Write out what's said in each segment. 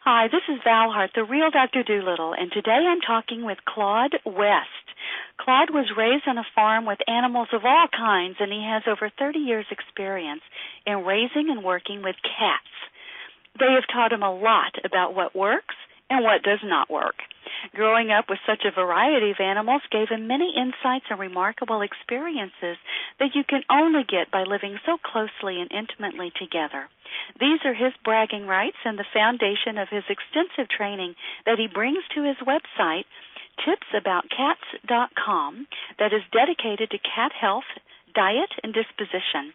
Hi, this is Val Hart, the real Dr. Doolittle, and today I'm talking with Claude West. Claude was raised on a farm with animals of all kinds, and he has over 30 years' experience in raising and working with cats. They have taught him a lot about what works and what does not work. Growing up with such a variety of animals gave him many insights and remarkable experiences that you can only get by living so closely and intimately together. These are his bragging rights and the foundation of his extensive training that he brings to his website, tipsaboutcats.com, that is dedicated to cat health, diet, and disposition.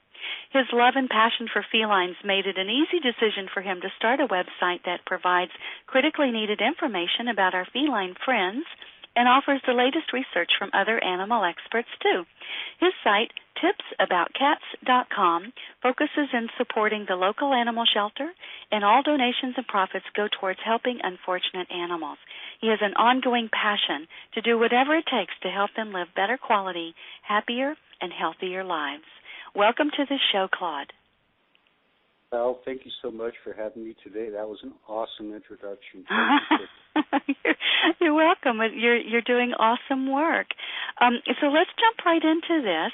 His love and passion for felines made it an easy decision for him to start a website that provides critically needed information about our feline friends and offers the latest research from other animal experts, too. His site, tipsaboutcats.com, focuses in supporting the local animal shelter, and all donations and profits go towards helping unfortunate animals. He has an ongoing passion to do whatever it takes to help them live better quality, happier, and healthier lives. Welcome to the show, Claude. Well, thank you so much for having me today. That was an awesome introduction. You're welcome. You're doing awesome work. So let's jump right into this.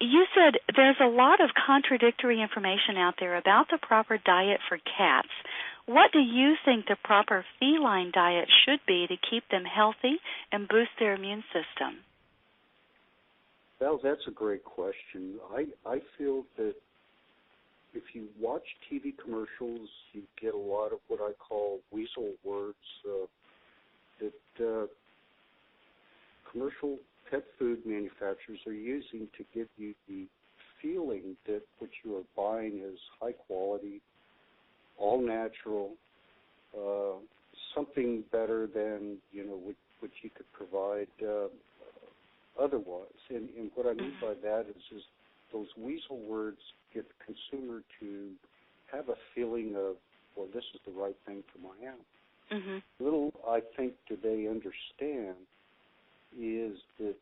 You said there's a lot of contradictory information out there about the proper diet for cats. What do you think the proper feline diet should be to keep them healthy and boost their immune system? Well, that's a great question. I feel that if you watch TV commercials, you get a lot of what I call weasel words that commercial pet food manufacturers are using to give you the feeling that what you are buying is high quality, all natural, something better than what you could provide otherwise. And what I mean by that is those weasel words get the consumer to have a feeling of, well, this is the right thing for my animal. Mm-hmm. Little, I think, do they understand is that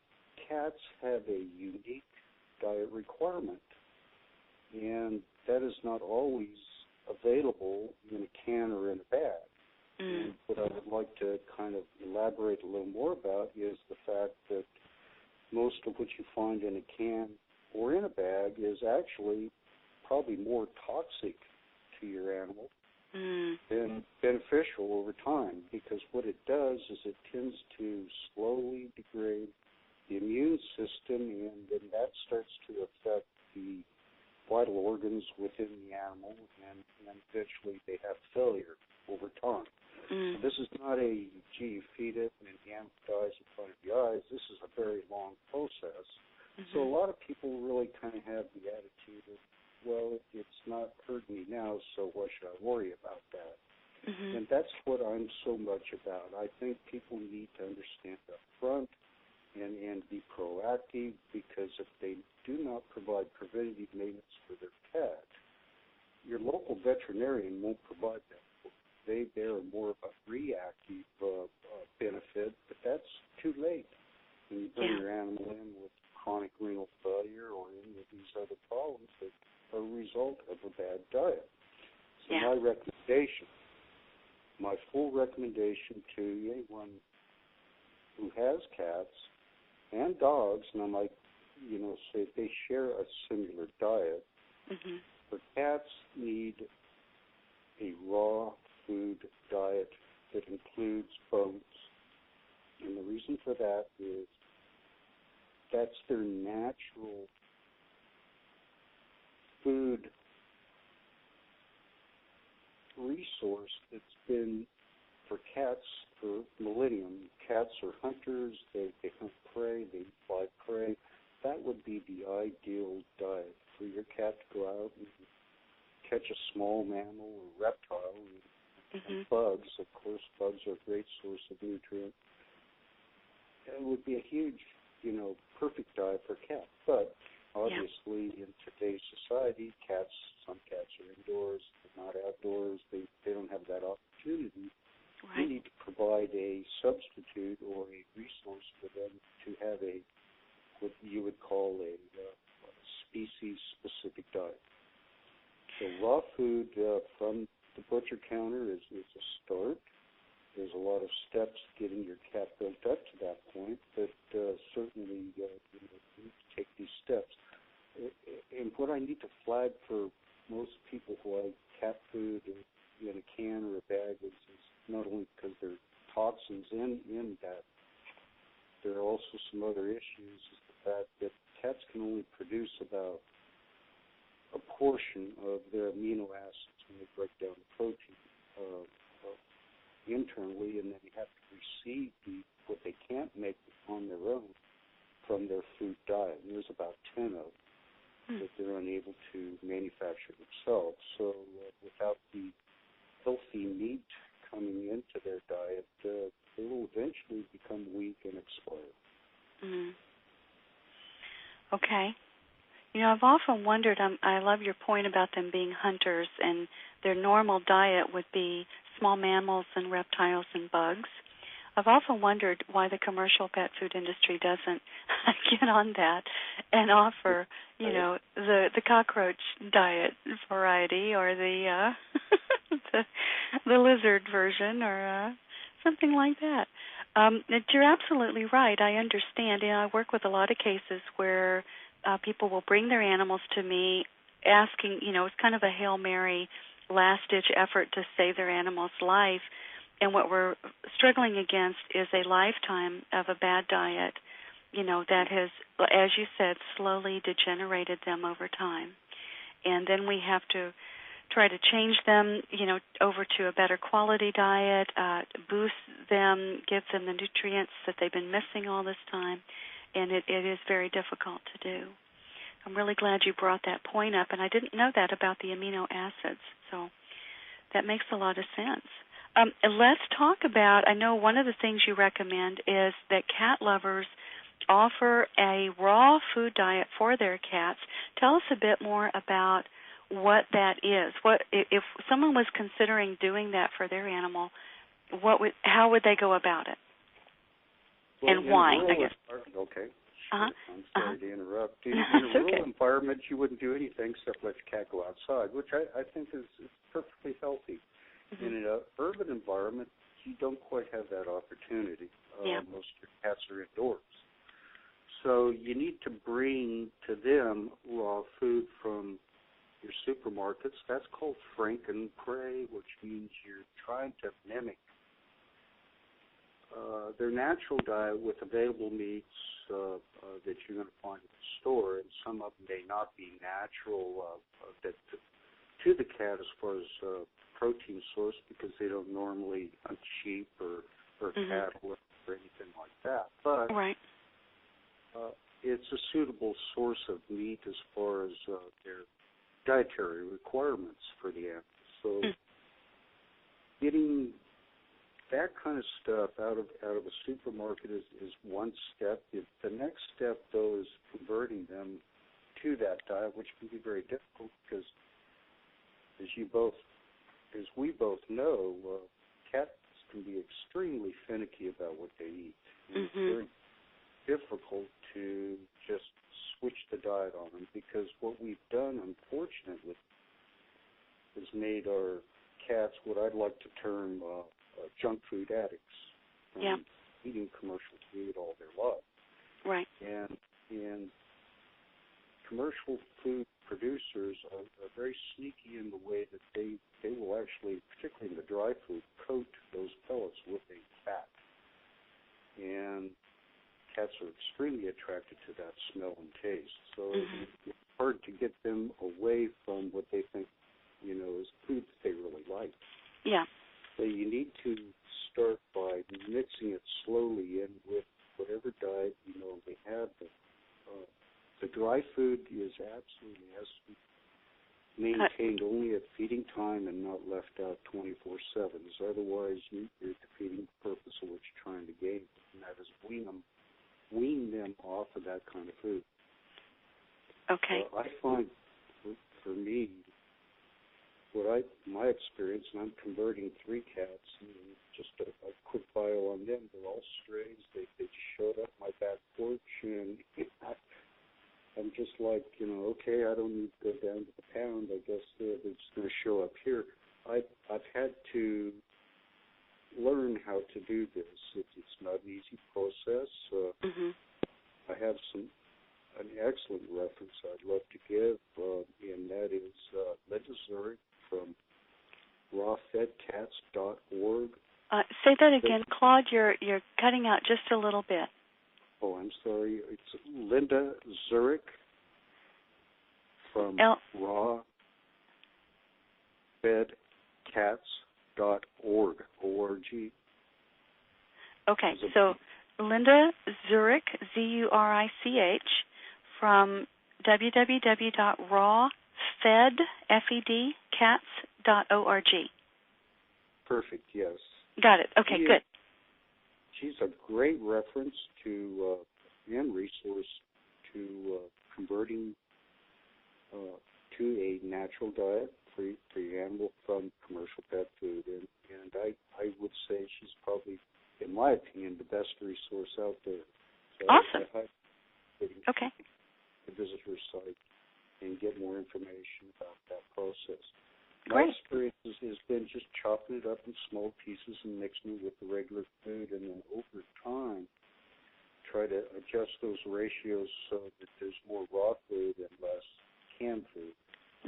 cats have a unique diet requirement, and that is not always available in a can or in a bag. Mm. And what I would like to kind of elaborate a little more about is the fact that most of what you find in a can or in a bag is actually probably more toxic to your animal than beneficial over time, because what it does is it tends to slowly degrade the immune system, and then that starts to affect the vital organs within the animal, and eventually they have failure over time. So this is not a, gee, you feed it and the animal dies in front of your eyes. This is a very long process. So a lot of people really kind of have the attitude of, well, it's not hurting me now, so why should I worry about that? And that's what I'm so much about. I think people need to understand up front and be proactive, because if they do not provide preventative maintenance for their pet, your local veterinarian won't provide that. They're more of a reactive benefit, but that's too late when you bring your animal in with chronic renal failure or any of these other problems that are a result of a bad diet. So my full recommendation to anyone who has cats and dogs, and I might, say they share a similar diet, but cats need a raw food diet that includes bones. And the reason for that is that's their natural food resource that's been for cats for millennium. Cats are hunters. They hunt prey. They fly prey. That would be the ideal diet for your cat to go out and catch a small mammal or reptile and bugs. Of course, bugs are a great source of nutrient. It would be a huge, perfect diet for cats. But obviously, in today's society, some cats are indoors, they're not outdoors. They don't have that opportunity. Right. We need to provide a substitute or a resource for them to have what you would call a species-specific diet. So raw food from the butcher counter is a start. There's a lot of steps getting your cat built up to that point, but certainly you need to take these steps. And what I need to flag for most people who like cat food in a can or a bag is not only because there are toxins in that, there are also some other issues, is the fact that cats can only produce about a portion of their amino acids when they break down the protein internally, and then you have to receive what they can't make on their own from their food diet. And there's about 10 of them that they're unable to manufacture themselves. So without the healthy meat coming into their diet, they will eventually become weak and expire. Mm. Okay. I've often wondered, I love your point about them being hunters, and their normal diet would be small mammals and reptiles and bugs. I've often wondered why the commercial pet food industry doesn't get on that and offer, the cockroach diet variety or the the lizard version or something like that. You're absolutely right. I understand. I work with a lot of cases where people will bring their animals to me asking, it's kind of a Hail Mary last-ditch effort to save their animal's life. And what we're struggling against is a lifetime of a bad diet, that has, as you said, slowly degenerated them over time. And then we have to try to change them, over to a better quality diet, boost them, give them the nutrients that they've been missing all this time. And it is very difficult to do. I'm really glad you brought that point up, and I didn't know that about the amino acids, so that makes a lot of sense. Let's talk about, I know one of the things you recommend is that cat lovers offer a raw food diet for their cats. Tell us a bit more about what that is. If someone was considering doing that for their animal, how would they go about it? Well, and why, I guess. Okay. Uh-huh. I'm sorry to interrupt. In That's a rural okay. environment, you wouldn't do anything except let your cat go outside, which I think is perfectly healthy. Mm-hmm. In an urban environment, you don't quite have that opportunity. Most of your cats are indoors. So you need to bring to them raw food from your supermarkets. That's called Franken-Prey, which means you're trying to mimic their natural diet with available meats that you're going to find in the store, and some of them may not be natural to the cat as far as protein source, because they don't normally hunt sheep or cattle or anything like that. But it's a suitable source of meat as far as their dietary requirements for the animals. So getting that kind of stuff out of a supermarket is one step. The next step, though, is converting them to that diet, which can be very difficult because, as we both know, cats can be extremely finicky about what they eat. And it's very difficult to just switch the diet on them, because what we've done, unfortunately, has made our cats what I'd like to term junk food addicts, eating commercial food all their life. Right. And commercial food producers are very sneaky in the way that they will actually, particularly in the dry food, coat those pellets with a fat. And cats are extremely attracted to that smell and taste. So it's hard to get them away from what they think, is food that they really like. Yeah. So you need to start by mixing it slowly in with whatever diet they have. The dry food absolutely has to be maintained only at feeding time and not left out 24/7. Otherwise, you're defeating the purpose of what you're trying to gain, and that is wean them off of that kind of food. Okay. I find, for me, my experience, and I'm converting 3 cats, and just a quick bio on them. They're all strays. They just showed up my back porch, and I'm just like, okay, I don't need to go down to the pound. I guess they're just going to show up here. I've had to do this. It's not an easy process. I have an excellent reference I'd love to give, and that is Linda Zurich from rawfedcats.org. Say that again, Claude. You're cutting out just a little bit. Oh, I'm sorry. It's Linda Zurich from rawfedcats.org. O-R-G. Okay, so Linda Zurich, Z-U-R-I-C-H, from www.rawfedcats.org. Perfect, yes. Got it. Okay, good. She's a great reference to and resource to converting to a natural diet for your animal from commercial pet food. And I would say she's probably, in my opinion, the best resource out there. So awesome. Okay. To visit her site and get more information about that process. Great. My experience has been just chopping it up in small pieces and mixing it with the regular food, and then over time try to adjust those ratios so that there's more raw food and less canned food.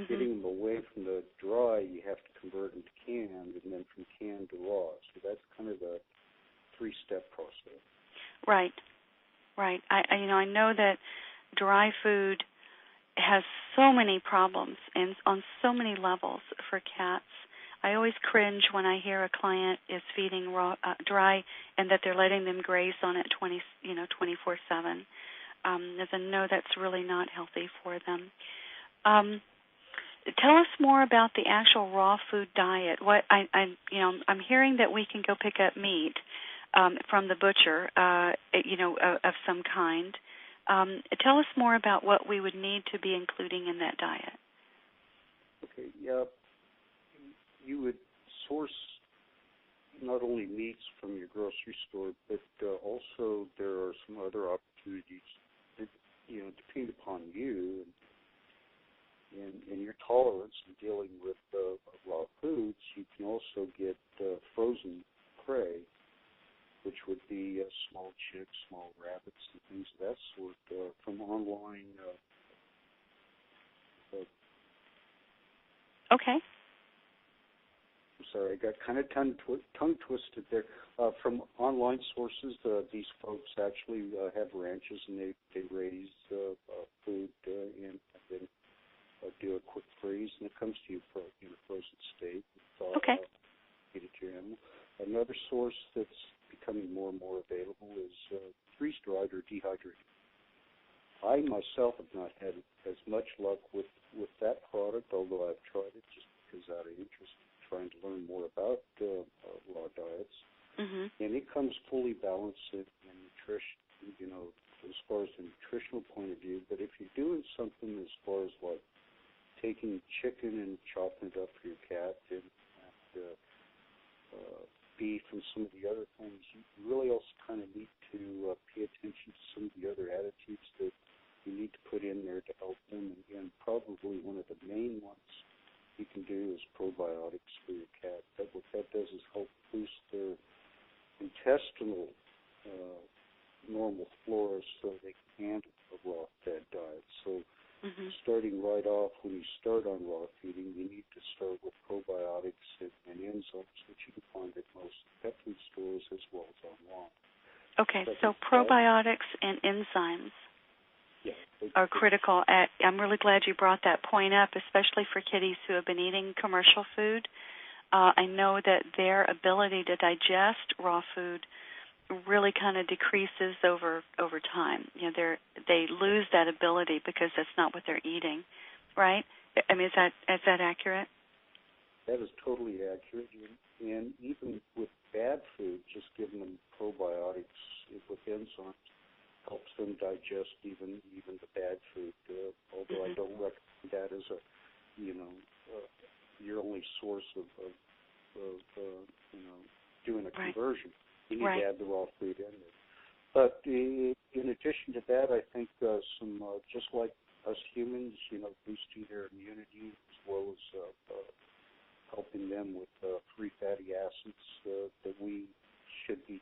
Getting them away from the dry, you have to convert them to canned, and then from canned to raw. So that's kind of a three-step process. Right. I know that dry food has so many problems and on so many levels for cats. I always cringe when I hear a client is feeding raw, dry, and that they're letting them graze on it 24/7. As I know that's really not healthy for them. Tell us more about the actual raw food diet. What I'm hearing that we can go pick up meat from the butcher, of some kind. Tell us more about what we would need to be including in that diet. Okay, yeah. You would source not only meats from your grocery store, but also there are some other opportunities that, depend upon you and your tolerance in dealing with raw foods. You can also get frozen prey, which would be small chicks, small rabbits, and things of that sort from online. Okay. I'm sorry, I got kind of tongue twisted there. From online sources, these folks actually have ranches, and they raise food and then do a quick freeze, and it comes to you in a frozen state. Okay. Feed it to your animal. Another source that's becoming more and more available is freeze-dried or dehydrated. I myself have not had as much luck with that product, although I've tried it just because out of interest in trying to learn more about raw diets. And it comes fully balanced in nutrition, as far as the nutritional point of view. But if you're doing something as far as like taking chicken and chopping it up for your cat and beef and some of the other things, you really also kind of need to pay attention to some of the other additives that you need to put in there to help them. And probably one of the main ones you can do is probiotics for your cat. What that does is help boost their intestinal normal flora so they can handle a raw fed diet. So starting right off, when you start on raw feeding, you need to start with probiotics and enzymes, which you can find at most pet food stores as well as online. Okay, so probiotics and enzymes are critical. I'm really glad you brought that point up, especially for kitties who have been eating commercial food. I know that their ability to digest raw food really kind of decreases over time. They lose that ability because that's not what they're eating, right? I mean, is that accurate? That is totally accurate. And even with bad food, just giving them probiotics with enzymes helps them digest even the bad food. Although I don't recommend that as your only source of doing a conversion. You need to add the raw food in there. But in addition to that, I think some just like us humans, boosting their immunity as well as helping them with free fatty acids that we should be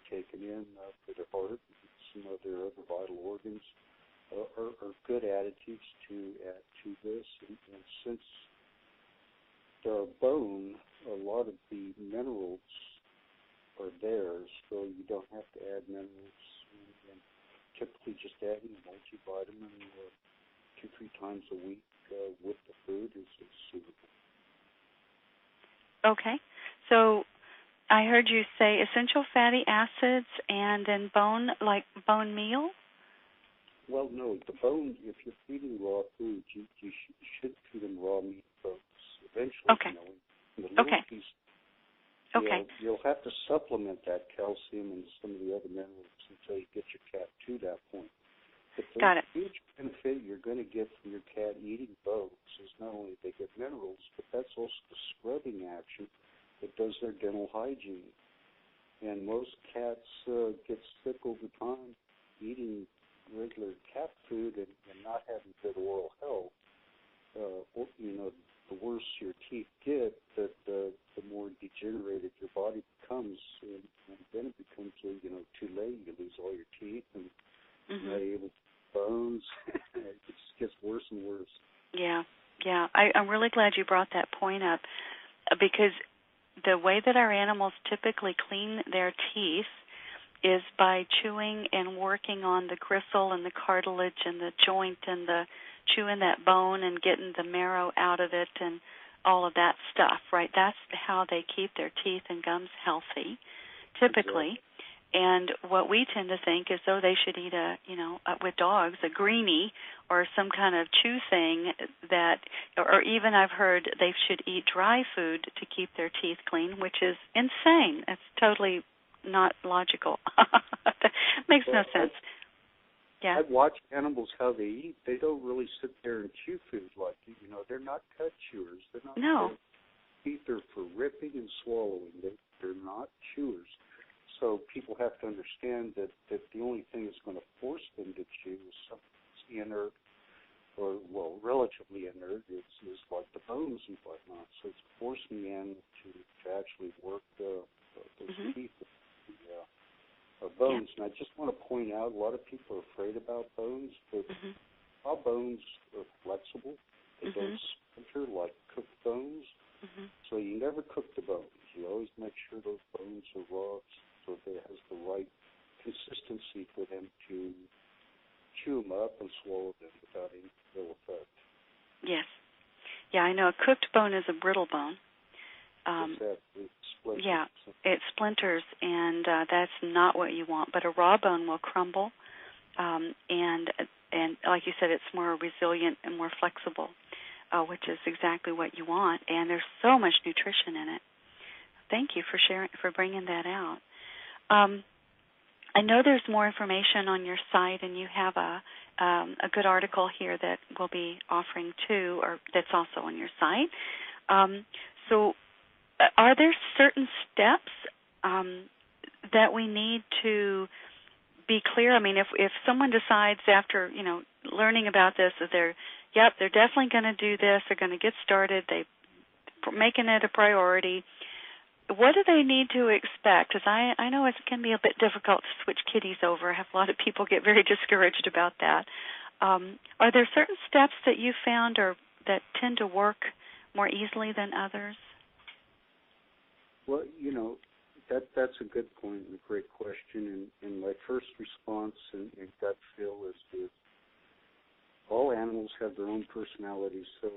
Okay. So I heard you say essential fatty acids and then like bone meal? Well, no, the bone, if you're feeding raw food, you should feed them raw meat bones. Eventually, Okay. in the little Okay. piece, Okay. you'll have to supplement that calcium and some of the other minerals until you get your cat to that point. But the Got it. huge benefit you're going to get from your cat eating bones is not only they get minerals, but that's also the scrubbing action that does their dental hygiene. And most cats get sick over time eating regular cat food and not having good oral health. The worse your teeth get, the more degenerated your body becomes, and then it becomes too late. You lose all your teeth, and you're not able to bones. It just gets worse and worse. Yeah. I'm really glad you brought that point up because the way that our animals typically clean their teeth is by chewing and working on the gristle and the cartilage and the joint and the chewing that bone and getting the marrow out of it and all of that stuff, right? That's how they keep their teeth and gums healthy, typically. Exactly. And what we tend to think is, they should eat with dogs, a greenie or some kind of chew thing or even I've heard they should eat dry food to keep their teeth clean, which is insane. It's totally not logical. Makes no sense. Yeah. I've watched animals how they eat. They don't really sit there and chew food like they're not cut chewers. They're not. No. Their teeth are for ripping and swallowing. They're not chewers. So people have to understand that the only thing that's going to force them to chew is something that's inert, or relatively inert. Is like the bones and whatnot. So it's forcing the animal to actually work those teeth. Bones. And I just want to point out, a lot of people are afraid about bones, but raw bones are flexible. They don't splinter like cooked bones. So you never cook the bones. You always make sure those bones are raw so that it has the right consistency for them to chew them up and swallow them without any ill effect. Yes. Yeah, I know a cooked bone is a brittle bone. Exactly. Splinters. Yeah, it splinters, and that's not what you want. But a raw bone will crumble, and like you said, it's more resilient and more flexible, which is exactly what you want. And there's so much nutrition in it. Thank you for bringing that out. I know there's more information on your site, and you have a good article here that we'll be offering too, or that's also on your site. So are there certain steps that we need to be clear? I mean, if someone decides after, learning about this that they're definitely going to do this, they're going to get started, they're making it a priority, what do they need to expect? Because I know it can be a bit difficult to switch kitties over. I have a lot of people get very discouraged about that. Are there certain steps that you found or that tend to work more easily than others? Well, that's a good point and a great question. And my first response and gut feel is all animals have their own personalities. So,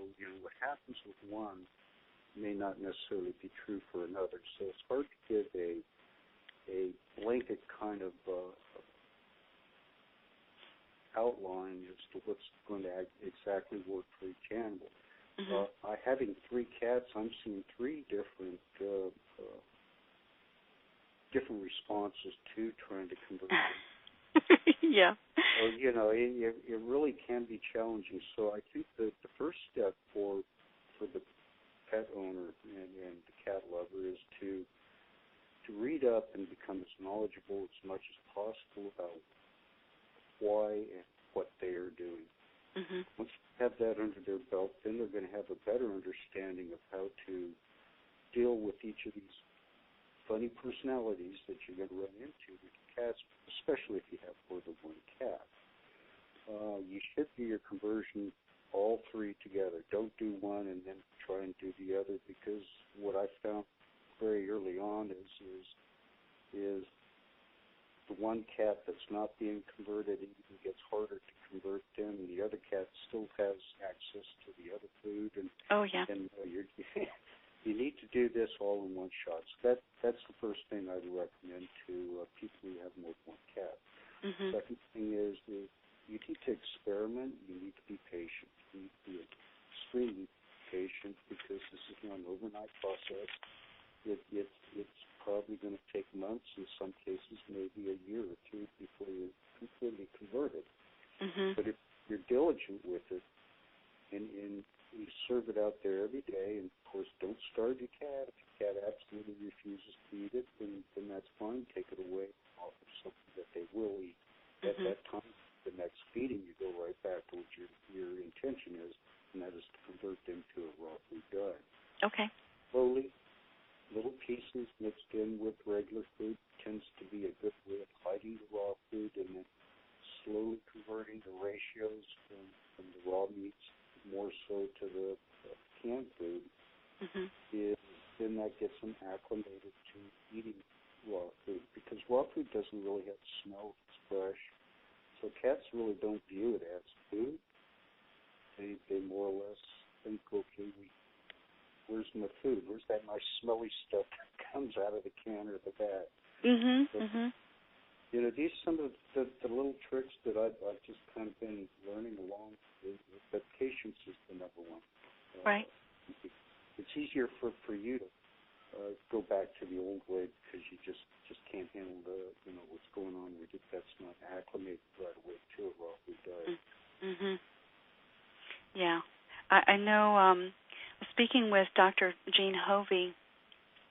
what happens with one may not necessarily be true for another. So it's hard to give a blanket kind of outline as to what's going to exactly work for each animal. Having 3 cats, I'm seeing 3 different responses to trying to convert them. Yeah. So, it really can be challenging. So I think that the first step for the pet owner and the cat lover is to read up and become as knowledgeable as much as possible about why and what they are doing. Once they have that under their belt, then they're going to have a better understanding of how to deal with each of these funny personalities that you're going to run into with cats, especially if you have more than one cat. You should do your conversion all 3 together. Don't do one and then try and do the other, because what I found very early on is the one cat that's not being converted, it even gets harder to convert them, and the other cat still has access to the other food. And, oh, yeah. And you need to do this all in one shot. So that's the first thing I'd recommend to people who have more than one cat. Mm-hmm. Second thing is you need to experiment. You need to be patient. You need to be extremely patient because this is not an overnight process. It's probably going to take months, in some cases maybe a year or two before you're completely converted. Mm-hmm. But if you're diligent with it and you serve it out there every day, and of course don't starve your cat. If your cat absolutely refuses to eat it, then that's fine. Take it away, offer something that they will eat. At that time, the next feeding, you go right back to what your intention is, and that is to convert them to a raw food diet. Okay. Slowly, little pieces mixed in with regular food tends to be a good way of hiding the raw food, and then slowly converting the ratios from the raw meats more so to the canned food. Mm-hmm. Then that gets them acclimated to eating raw food, because raw food doesn't really have smell. It's fresh. So cats really don't view it as food. They more or less think, okay, where's my food? Where's that nice smelly stuff that comes out of the can or the bag? Mm-hmm. So, Mm-hmm. These are some of the little tricks that I've just kind of been learning along. But patience is the number one. Right. It's easier for you to go back to the old way because you just can't handle what's going on with it. That's not acclimated right away to a raw food diet. Mm-hmm. Yeah. I know speaking with Dr. Jean Hovey,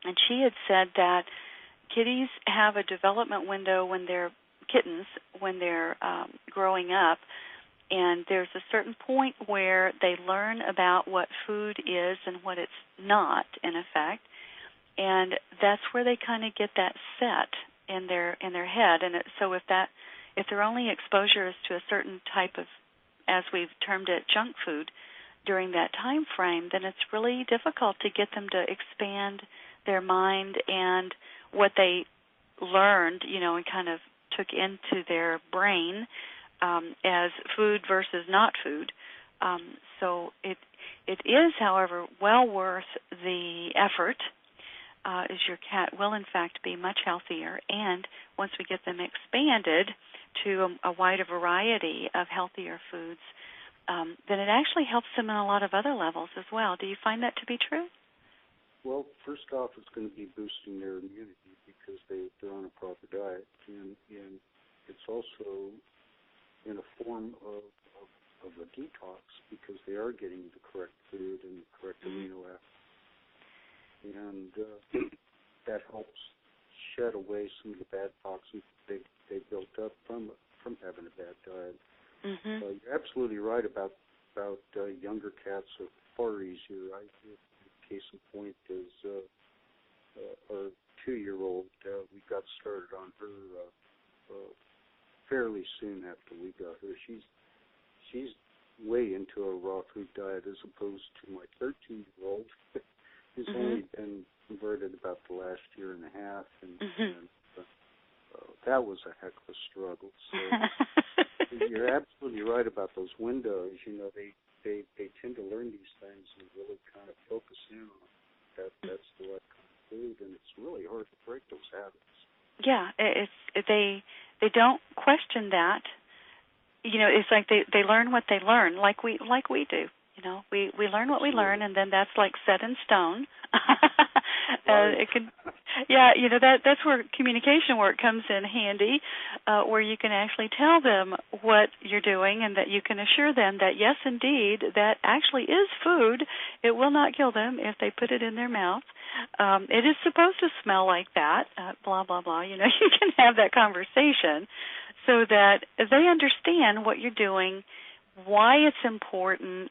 and she had said that kitties have a development window when they're kittens, when they're growing up, and there's a certain point where they learn about what food is and what it's not, in effect, and that's where they kind of get that set in their head. And so if their only exposure is to a certain type of, as we've termed it, junk food during that time frame, then it's really difficult to get them to expand their mind and what they learned, and kind of took into their brain as food versus not food. So it is, however, well worth the effort, as your cat will, in fact, be much healthier. And once we get them expanded to a wider variety of healthier foods, then it actually helps them in a lot of other levels as well. Do you find that to be true? Well, first off, it's going to be boosting their immunity because they're on a proper diet, and it's also in a form of a detox because they are getting the correct food and the correct amino acids, and that helps shed away some of the bad toxins they built up from having a bad diet. Mm-hmm. You're absolutely right about younger cats are far easier. Case in point is our 2-year-old. We got started on her fairly soon after we got her. She's way into a raw food diet as opposed to my 13-year-old, who's only been converted about the last year and a half, and that was a heck of a struggle. So you're absolutely right about those windows. They tend to learn these things and really kind of focus in on that's the right kind of food, and it's really hard to break those habits. Yeah, they don't question that. It's like they learn what they learn, like we do. We learn what we learn, and then that's like set in stone. Right. It can, that's where communication work comes in handy, where you can actually tell them what you're doing, and that you can assure them that yes, indeed, that actually is food. It will not kill them if they put it in their mouth. It is supposed to smell like that. Blah blah blah. You can have that conversation so that they understand what you're doing, why it's important.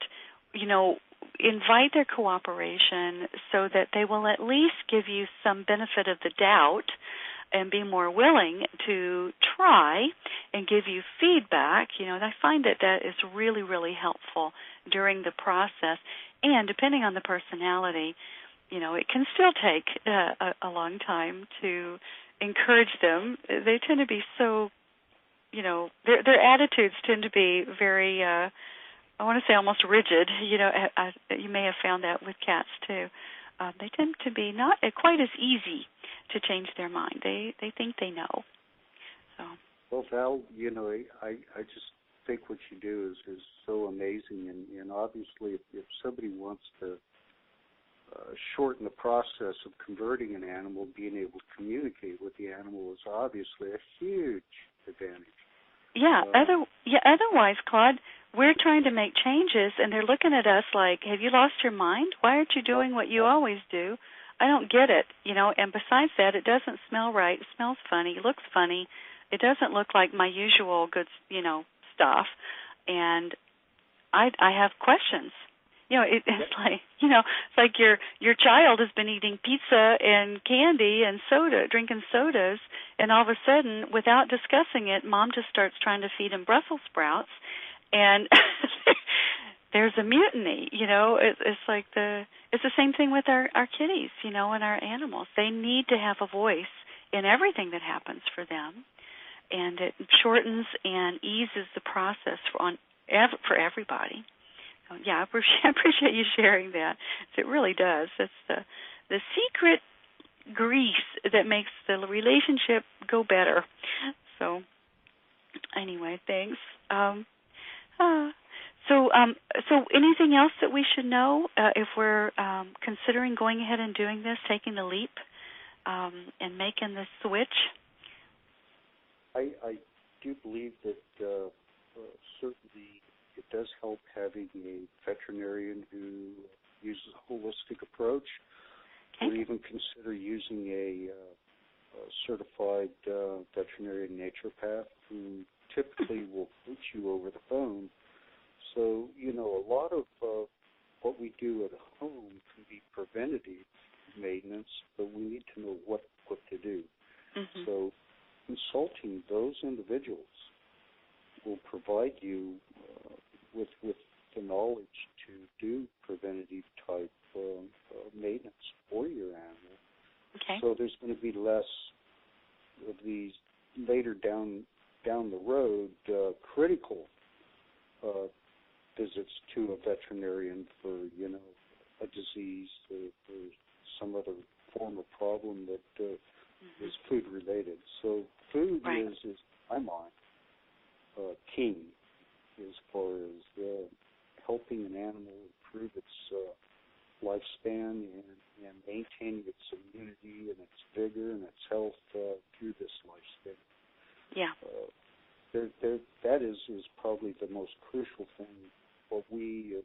Invite their cooperation so that they will at least give you some benefit of the doubt and be more willing to try and give you feedback. I find that is really, really helpful during the process. And depending on the personality, it can still take a long time to encourage them. They tend to be so, their attitudes tend to be very I want to say almost rigid. You may have found that with cats too. they tend to be not quite as easy to change their mind. They think they know. So. Well, Val, I just think what you do is so amazing, and obviously if somebody wants to shorten the process of converting an animal, being able to communicate with the animal is obviously a huge advantage. Yeah. Otherwise, Claude, we're trying to make changes, and they're looking at us like, "Have you lost your mind? Why aren't you doing what you always do? I don't get it." And besides that, it doesn't smell right. It smells funny. It looks funny. It doesn't look like my usual good, stuff. And I have questions. It's like your child has been eating pizza and candy and soda, drinking sodas, and all of a sudden, without discussing it, Mom just starts trying to feed him Brussels sprouts, and there's a mutiny. It's like it's the same thing with our kitties, and our animals. They need to have a voice in everything that happens for them, and it shortens and eases the process for everybody. Yeah, I appreciate you sharing that. It really does. It's the secret grease that makes the relationship go better. So, anyway, thanks. So anything else that we should know if we're considering going ahead and doing this, taking the leap, and making the switch? I do believe that certainly it does help having a veterinarian who uses a holistic approach, or even consider using a certified veterinarian naturopath who typically will coach you over the phone. So, a lot of what we do at home can be preventative maintenance, but we need to know what to do. Mm-hmm. So consulting those individuals will provide you with the knowledge to do preventative type maintenance for your animal. Okay. So there's going to be less of these later down the road critical visits to a veterinarian for a disease or some other form of problem that is food related. So food is in my mind king as far as helping an animal improve its lifespan and maintaining its immunity and its vigor and its health through this lifespan. Yeah. That is probably the most crucial thing. What we as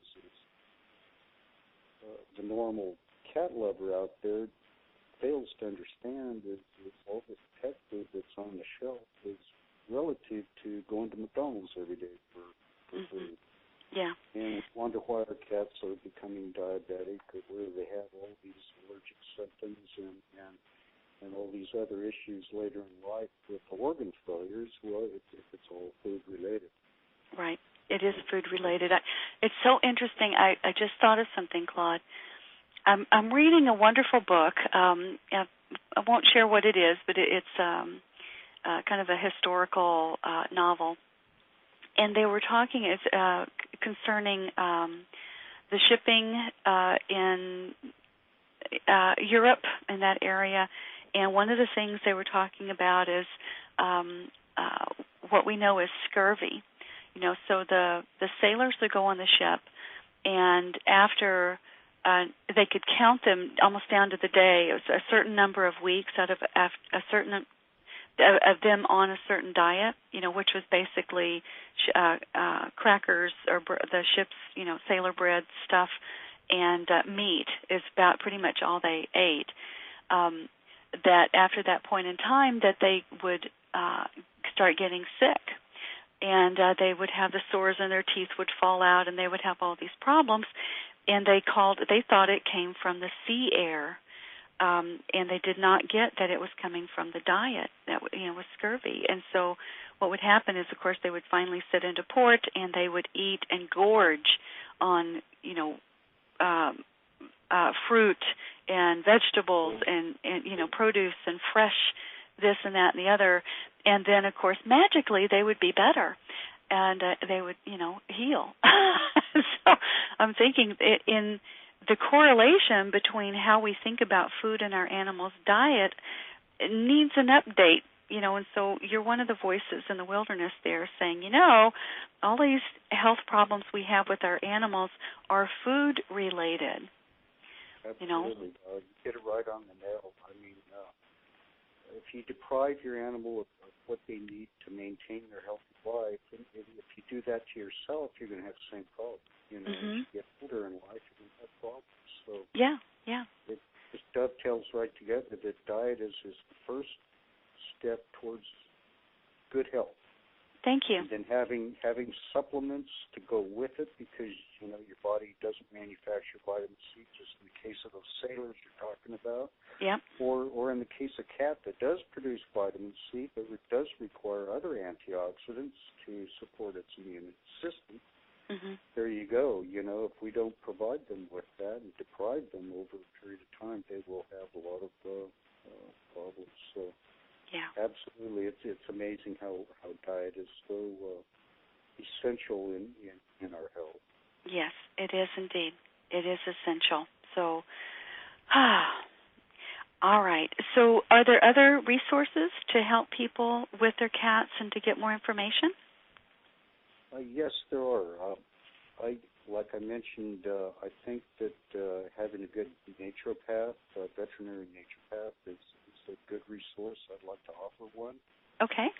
the normal cat lover out there fails to understand is all this pet food that's on the shelf is relative to going to McDonald's every day for food. Yeah. And wonder why our cats are becoming diabetic, or whether they have all these allergic symptoms and all these other issues later in life with organ failures. Well, if it's all food related. Right. It is food related. It's so interesting. I just thought of something, Claude. I'm reading a wonderful book. I won't share what it is, but it's kind of a historical novel. And they were talking concerning the shipping in Europe, in that area. And one of the things they were talking about is what we know as scurvy. So the sailors that go on the ship, and after they could count them almost down to the day. It was a certain number of weeks out of a certain of them on a certain diet, which was basically crackers or the ship's, sailor bread stuff, and meat is about pretty much all they ate. That after that point in time, that they would start getting sick, and they would have the sores and their teeth would fall out, and they would have all these problems. And they thought it came from the sea air, and they did not get that it was coming from the diet that was scurvy. And so what would happen is, of course, they would finally sit into port, and they would eat and gorge on fruit and vegetables and produce and fresh this and that and the other. And then, of course, magically they would be better, and they would heal. So I'm thinking in the correlation between how we think about food and our animals' diet needs an update, and so you're one of the voices in the wilderness there saying, all these health problems we have with our animals are food-related. Absolutely. You hit it right on the nail. I mean, if you deprive your animal of what they need to maintain their healthy life, and if you do that to yourself, you're going to have the same problem. As you get older in life, you're going to have problems. So yeah. It just dovetails right together that diet is the first step towards good health. Thank you. And then having supplements to go with it, because your body doesn't manufacture vitamin C, just in the case of those sailors you're talking about. Yep. Or in the case of cat that does produce vitamin C, but it does require other antioxidants to support its immune system. Mm-hmm. There you go. If we don't provide them with that and deprive them over a period of time, they will have a lot of problems. So. Yeah, absolutely. It's amazing how diet is so essential in our health. Yes, it is indeed. It is essential. So, all right. So are there other resources to help people with their cats and to get more information? Yes, there are. Like I mentioned, I think that having a good naturopath, veterinary naturopath, is a good resource. I'd like to offer one. Okay.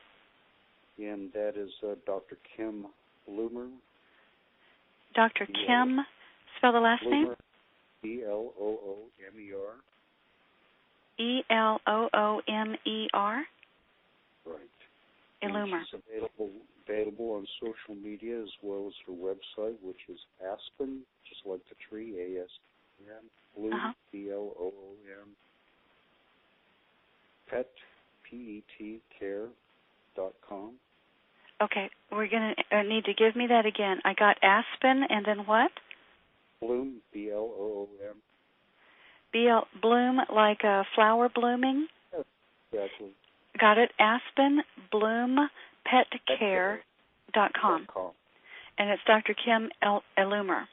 And that is Dr. Kim Bloomer. Dr. Kim, spell the last Bloomer, name? Eloomer. Eloomer. Right. Illumer. She's available on social media as well as her website, which is Aspen, just like the tree, ASPN, Bloom, BLOOM, pet, PETcare.com. Okay, we're going to need to give me that again. I got Aspen and then what? Bloom, BLOOM. Bloom, like a flower blooming? Yes, exactly. Got it. Aspen, Bloom, petcare.com. And it's Dr. Kim Illumer.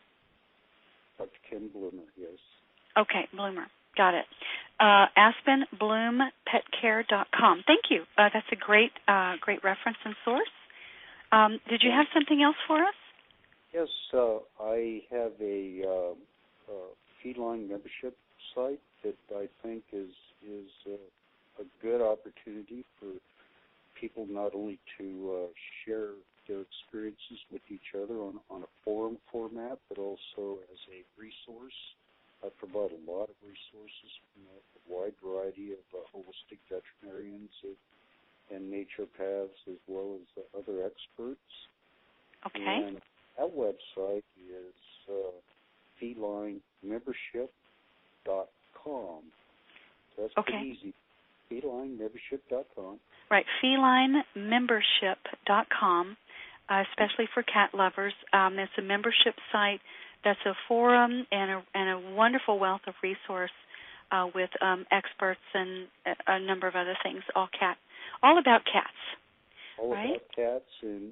Dr. Kim Bloomer, yes. Okay, Bloomer. Got it. Aspen, Bloom, petcare.com. Thank you. That's a great reference and source. Did you have something else for us? Yes, I have a Feline membership site that I think is a good opportunity for people not only to share their experiences with each other on a forum format, but also as a resource. I provide a lot of resources from a wide variety of holistic veterinarians and naturopaths, as well as other experts. Okay. And that website is felinemembership.com. So that's pretty easy. felinemembership.com. Right, felinemembership.com, especially for cat lovers. It's a membership site that's a forum and a wonderful wealth of resource with experts and a number of other things, all about cats. All right? About cats, and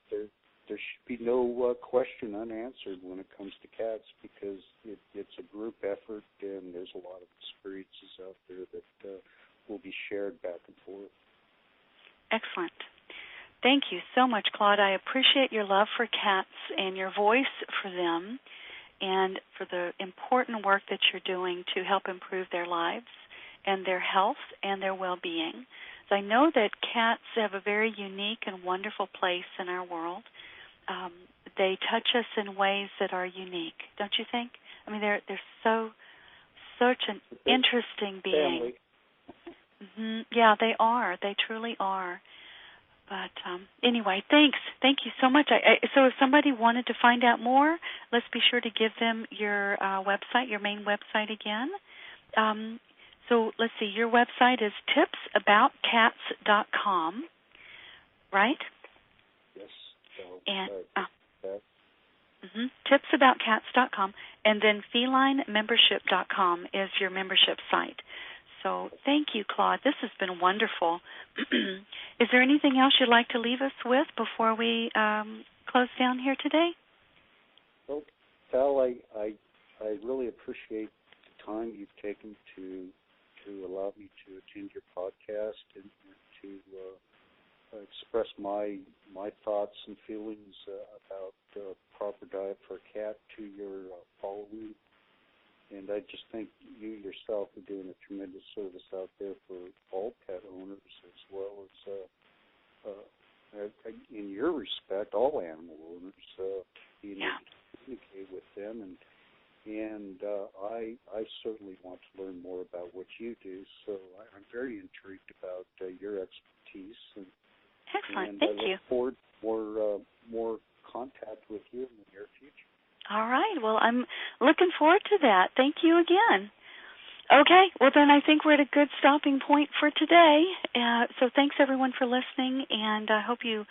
there should be no question unanswered when it comes to cats, because it's a group effort, and there's a lot of experiences out there that will be shared back and forth. Excellent. Thank you so much, Claude. I appreciate your love for cats and your voice for them and for the important work that you're doing to help improve their lives and their health and their well-being. So I know that cats have a very unique and wonderful place in our world. They touch us in ways that are unique, don't you think? I mean, they're such an interesting being. Mm-hmm. Yeah, they are. They truly are. But anyway, thanks. Thank you so much. So if somebody wanted to find out more, let's be sure to give them your website, your main website again. So let's see. Your website is tipsaboutcats.com, right? Yes. And tipsaboutcats.com, and then felinemembership.com is your membership site. So thank you, Claude. This has been wonderful. Is there anything else you'd like to leave us with before we close down here today? Well, Val, I I really appreciate the time you've taken to allow me to attend your podcast and to express my thoughts and feelings about proper diet for a cat to your following. And I just think you yourself are doing a tremendous service out there for all pet owners as well as, in your respect, all animal owners, being able to communicate with them. And I certainly want to learn more about what you do. So I'm very intrigued about your expertise. Excellent. And Thank you. I look forward to more contact with you in the near future. All right. Well, I'm looking forward to that. Thank you again. Okay. Well, then I think we're at a good stopping point for today. So thanks, everyone, for listening, and I hope you're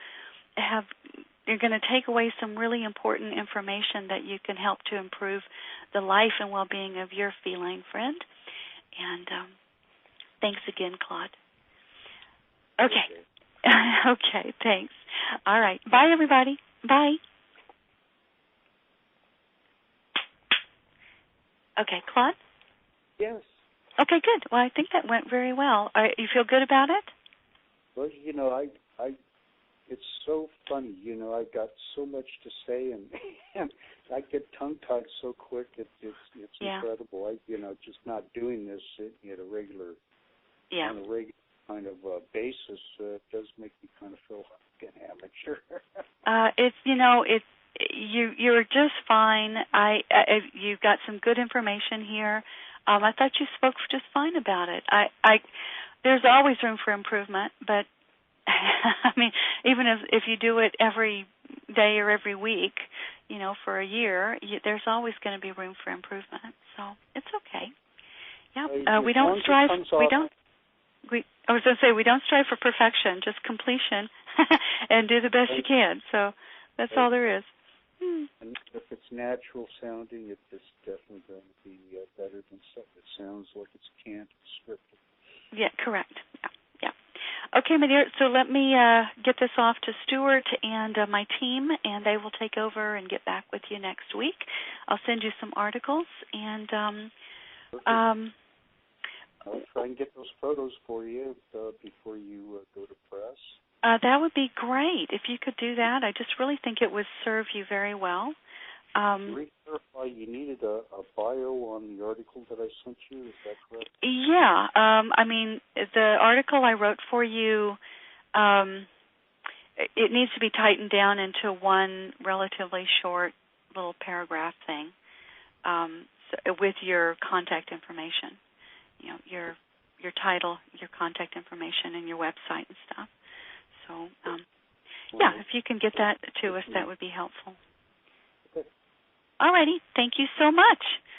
going to take away some really important information that you can help to improve the life and well-being of your feline friend. And thanks again, Claude. Okay. Okay, thanks. All right. Bye, everybody. Bye. Okay, Claude? Yes. Okay, good. Well, I think that went very well. You feel good about it? Well, I it's so funny. I've got so much to say, and I get tongue-tied so quick. It's incredible. Just not doing this at a regular, on a regular kind of basis does make me kind of feel like an amateur. You're just fine. You've got some good information here. I thought you spoke just fine about it. There's always room for improvement, but I mean, even if you do it every day or every week, for a year, there's always going to be room for improvement. So it's okay. Yeah, we don't strive. I was going to say we don't strive for perfection, just completion, and do the best you can. So that's all there is. And if it's natural sounding, it's definitely going to be better than something that sounds like it's canned and scripted. Yeah, correct. Yeah. Okay, my dear, so let me get this off to Stuart and my team, and they will take over and get back with you next week. I'll send you some articles, and I'll try and get those photos for you before you go to press. That would be great if you could do that. I just really think it would serve you very well. To re-clarify, you needed a bio on the article that I sent you, is that correct? Yeah. I mean, the article I wrote for you, it needs to be tightened down into one relatively short little paragraph thing with your contact information, your title, your contact information, and your website and stuff. So, if you can get that to us, that would be helpful. Okay. All righty. Thank you so much.